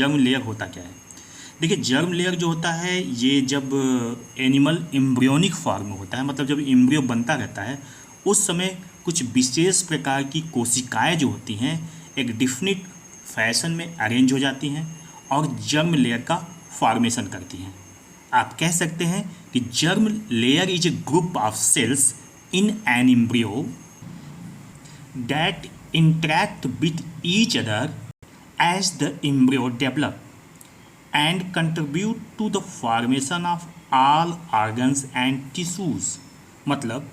Germ layer होता क्या है? देखिए, जर्म लेयर जो होता है ये जब एनिमल एम्ब्रियोनिक फॉर्म में होता है, मतलब जब एम्ब्रियो बनता रहता है उस समय कुछ विशेष प्रकार की कोशिकाएं जो होती हैं एक डिफिनिट फैशन में अरेंज हो जाती हैं और जर्म लेयर का फॉर्मेशन करती हैं। आप कह सकते हैं कि germ layer is a group of cells in an embryo that interact with each other as the embryo develop and contribute to the formation of all organs and tissues। मतलब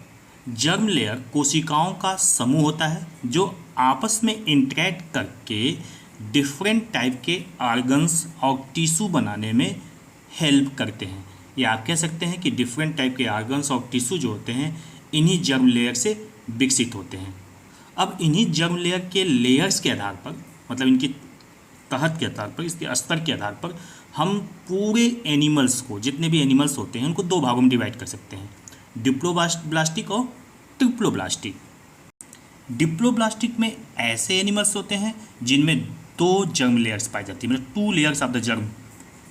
germ layer कोशिकाओं का समूह होता है जो आपस में interact करके डिफरेंट टाइप के ऑर्गन्स और टिश्यू बनाने में हेल्प करते हैं, या आप कह सकते हैं कि डिफरेंट टाइप के ऑर्गन्स और टिश्यू जो होते हैं इन्हीं जर्म लेयर से विकसित होते हैं। अब इन्हीं जर्म लेयर के लेयर्स के आधार पर, मतलब इनकी तहत के आधार पर, इसके स्तर के आधार पर हम पूरे एनिमल्स को, जितने भी एनिमल्स होते हैं उनको दो भागों में डिवाइड कर सकते हैं, डिप्लोब्लास्टिक और ट्रिप्लोब्लास्टिक। डिप्लोब्लास्टिक में ऐसे एनिमल्स होते हैं जिनमें दो जर्म लेयर्स पाई जाती है, मतलब 2 layers of the germ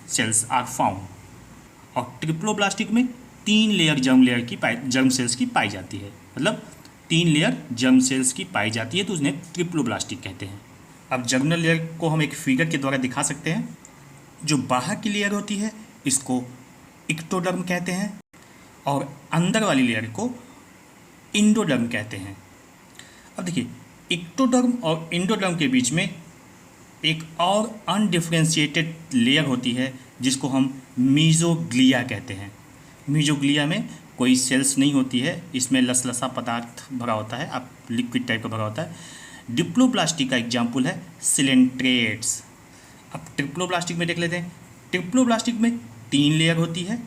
cells are found. और ट्रिप्लोब्लास्टिक में 3 लेयर जर्म सेल्स की पाई जाती है, मतलब 3 लेयर जर्म सेल्स की पाई जाती है, तो उन्हें ट्रिप्लोब्लास्टिक कहते हैं। अब जर्मिनल लेयर को हम एक फिगर के द्वारा दिखा सकते हैं। जो बाहर की लेयर होती है इसको इक्टोडर्म कहते हैं और अंदर वाली लेयर को इंडोडर्म कहते हैं। अब देखिए, इक्टोडर्म और इंडोडर्म के बीच में एक और अनडिफ्रेंशिएटेड लेयर होती है जिसको हम मीजोग्लिया कहते हैं। मीजोग्लिया में कोई सेल्स नहीं होती है, इसमें लसलसा पदार्थ भरा होता है, आप लिक्विड टाइप का भरा होता है। डिप्लोब्लास्टिक का एग्जाम्पल है सिलेंट्रेट्स। अब ट्रिप्लोब्लास्टिक में देख लेते हैं। ट्रिप्लोब्लास्टिक में 3 लेयर होती है।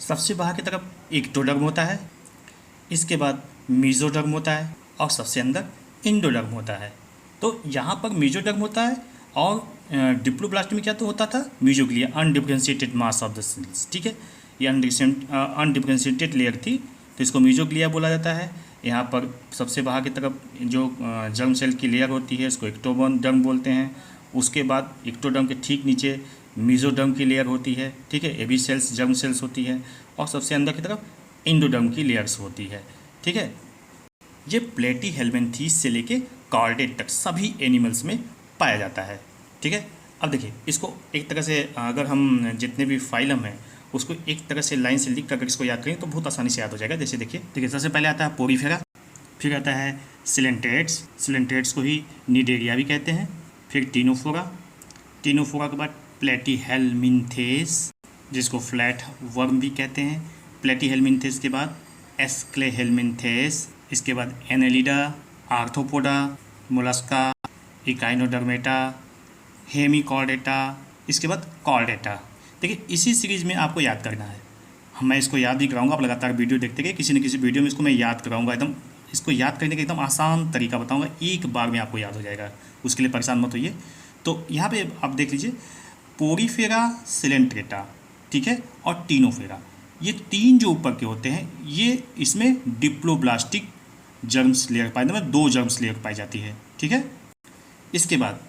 सबसे बाहर की तरफ इक्टोडर्म होता है, इसके बाद मीजोडर्म होता है और सबसे अंदर इंडोडर्म होता है। तो यहाँ पर मीजोडर्म होता है और डिप्लोब्लास्टिक में क्या तो होता था, mesoglea, undifferentiated mass of the cells. ठीक है, ये अनडिफ्रेंशिएटेड लेयर थी तो इसको मीजोग्लिया बोला जाता है। यहाँ पर सबसे बाहर की तरफ जो जर्म सेल की लेयर होती है इसको इक्टोडर्म बोलते हैं। उसके बाद इक्टोडर्म के ठीक नीचे मीजोडर्म की लेयर होती है। ठीक है, ये भी सेल्स जर्म सेल्स होती है और सबसे अंदर की तरफ इंडोडर्म की लेयर्स होती है। ठीक है, ये प्लेटीहेल्मिन्थेस से लेके कॉर्डेट तक सभी एनिमल्स में पाया जाता है। ठीक है, अब देखिए इसको एक तरह से अगर हम जितने भी फाइलम हैं उसको एक तरह से लाइन से लिख कर इसको याद करें तो बहुत आसानी से याद हो जाएगा। जैसे देखिए सबसे पहले आता है पोरीफेरा, फिर आता है सिलेंट्रेट्स, सिलेंट्रेट्स को ही निडेरिया भी कहते हैं, फिर टीनोफोरा, टीनोफोरा के बाद प्लेटीहेल्मिन्थेस जिसको फ्लैट वर्म भी कहते हैं, प्लेटीहेल्मिन्थेस के बाद एस्क्लेहेल्मिन्थेस, इसके बाद Annelida, Arthropoda, Mollusca, Echinodermata, Hemichordata, इसके बाद कॉर्डेटा। देखिए इसी सीरीज़ में आपको याद करना है, मैं इसको याद भी कराऊंगा, आप लगातार वीडियो देखते रहिए, किसी न किसी वीडियो में इसको मैं याद कराऊंगा। एकदम इसको याद करने का एकदम आसान तरीका बताऊंगा, एक बार में आपको याद हो जाएगा, उसके लिए परेशान मत होइए। तो यहाँ पे आप देख लीजिए पोरीफेरा, सिलेंट्रेटा, ठीक है, और टीनोफेरा, ये 3 जो ऊपर के होते हैं ये इसमें डिप्लोब्लास्टिक जर्म्स लेयर पाई जाती है, 2 जर्म्स लेयर पाई जाती है। ठीक है, इसके बाद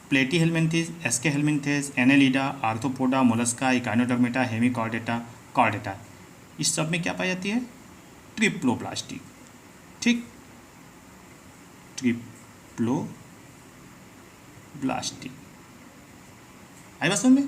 Platyhelminthes, Aschelminthes, Annelida, Arthropoda, Mollusca, Echinodermata, Hemichordata, Chordata, इस सब में क्या पाई जाती है, ट्रिप्लोब्लास्टिक। ठीक, ट्रिप्लोब्लास्टिक आई बात समझ में।